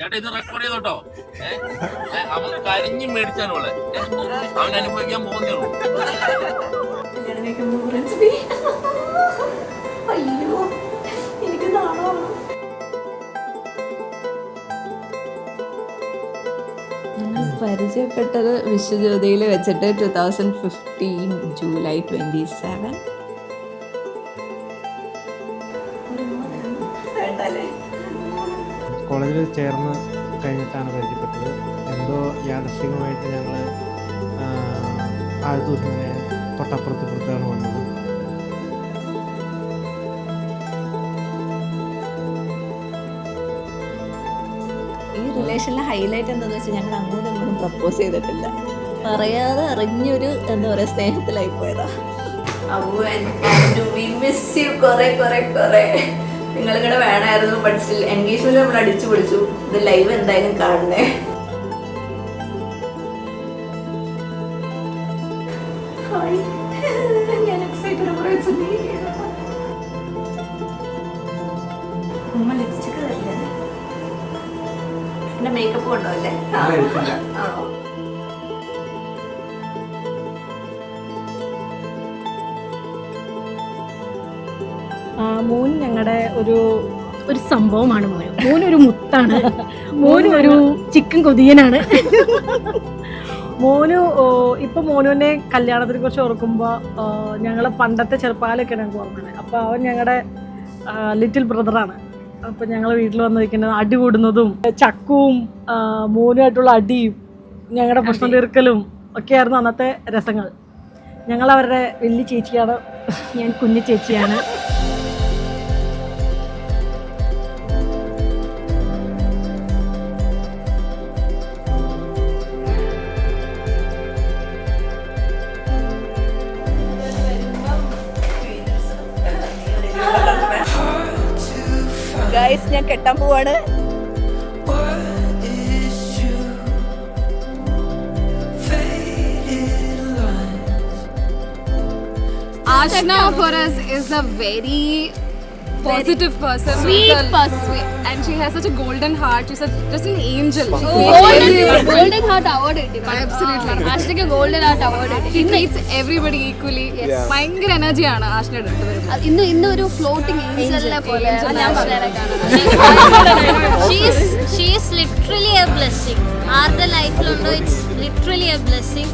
ചേട്ടാ ഇത് റെക്കോർഡ് ചെയ്തോട്ടോ. അവൻ കരിഞ്ഞു മേടിച്ചാനുള്ള അവൻ അനുഭവിക്കാൻ പോകുന്നേ ഉള്ളൂ. അയ്യോ എനിക്ക് നാണമാണ്. ഞങ്ങൾ പരിചയപ്പെട്ടത് വിശ്വജ്യോതിയിൽ വെച്ചിട്ട് 2015 ജൂലൈ 27. കോളേജിൽ ചേർന്ന് കഴിഞ്ഞിട്ടാണ് പരിചയപ്പെട്ടത്. എന്തോ യാദൃശ്ചികമായിട്ട് ഞങ്ങൾ ആദ്യത്തെ തൊട്ടപ്പുറത്താണ് വന്നത്. ഈ റിലേഷനിലെ ഹൈലൈറ്റ് എന്താണെന്ന് വെച്ചാൽ ഞങ്ങൾ അങ്ങോട്ടും ഇങ്ങോട്ടും പ്രപ്പോസ് ചെയ്തിട്ടില്ല. പറയാതെ അറിഞ്ഞൊരു എന്താ പറയുക സ്നേഹത്തിലായി പോയതാ. നിങ്ങളിങ്ങനെ വേണമായിരുന്നു. ബട്ട് സ്റ്റിൽ എൻഗേജ്മെന്റ് നമ്മൾ അടിച്ചു പൊളിച്ചു. ഇത് ലൈവ് എന്തായാലും കാണണേ. ഉമ്മ ലിപ്സ്റ്റിക് തരില്ലേ? പിന്നെ മേക്കപ്പ് കൊണ്ടല്ലേ? ആണോ? മോൻ ഞങ്ങളുടെ ഒരു സംഭവമാണ്. മോനൊരു മുത്താണ്. മോനൊരു ചിക്കൻ കൊതിയനാണ്. മോനുവിനെ കല്യാണത്തിനെ കുറിച്ച് ഓർക്കുമ്പോൾ ഞങ്ങൾ പണ്ടത്തെ ചെറുപ്പകാലൊക്കെ ഞങ്ങൾക്ക് ഓർമ്മയാണ്. അപ്പോൾ അവൻ ഞങ്ങളുടെ ലിറ്റിൽ ബ്രദറാണ്. അപ്പോൾ ഞങ്ങൾ വീട്ടിൽ വന്നിരിക്കുന്നത് അടി കൂടുന്നതും ചക്കവും മോനുമായിട്ടുള്ള അടിയും ഞങ്ങളുടെ പ്രശ്നം തീർക്കലും ഒക്കെയായിരുന്നു അന്നത്തെ രസങ്ങൾ. ഞങ്ങൾ അവരുടെ വലിയ ചേച്ചിയാണ്, ഞാൻ കുഞ്ഞു ചേച്ചിയാണ്. ഗൈസ് ഞാൻ കെട്ടാൻ പോവാണ്. Ashna for us is a very positive person, sweet person, and she has such a golden heart. She's just an angel. Golden Heart Award. Absolutely. Ashna Golden Heart Award. She treats everybody equally. ഭയങ്കര എനർജിയാണ് ആഷ്നയുടെ അടുത്ത് വരുന്നത്. ഇന്ന് ഒരു floating ഏഞ്ചലിനെ പോലെ she is literally a blessing. ആരുടെ ലൈഫിലുണ്ടോ it's literally a blessing.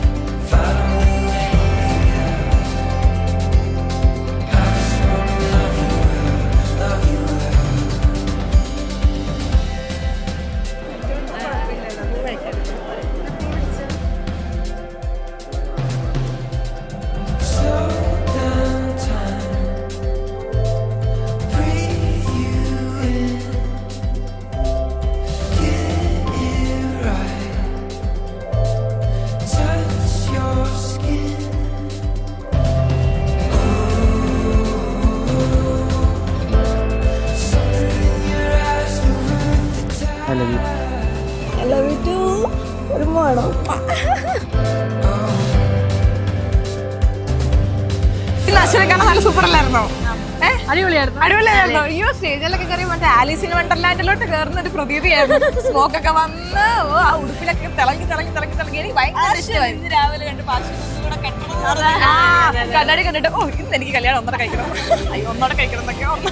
ഒരു mono നല്ല സൂപ്പർ അല്ലായിരുന്നോ? അടിപൊളിയായിരുന്നു. അയ്യോ സ്റ്റേജിലൊക്കെ കയറി മറ്റേ ആലീസ് ഇൻ വണ്ടർലാൻഡിലോട്ട് കയറുന്ന ഒരു പ്രതീതിയായിരുന്നു. സ്മോക്കൊക്കെ വന്ന് ആ ഉടുപ്പിലൊക്കെ തിളങ്ങി എനിക്ക് ഭയങ്കര ഇഷ്ടമായി. രാവിലെ കണ്ട് കണ്ണാടി കണ്ടിട്ട് ഇന്ന് എനിക്ക് കല്യാണം ഒന്നോടെ കഴിക്കണം എന്നൊക്കെ ഓർമ്മ.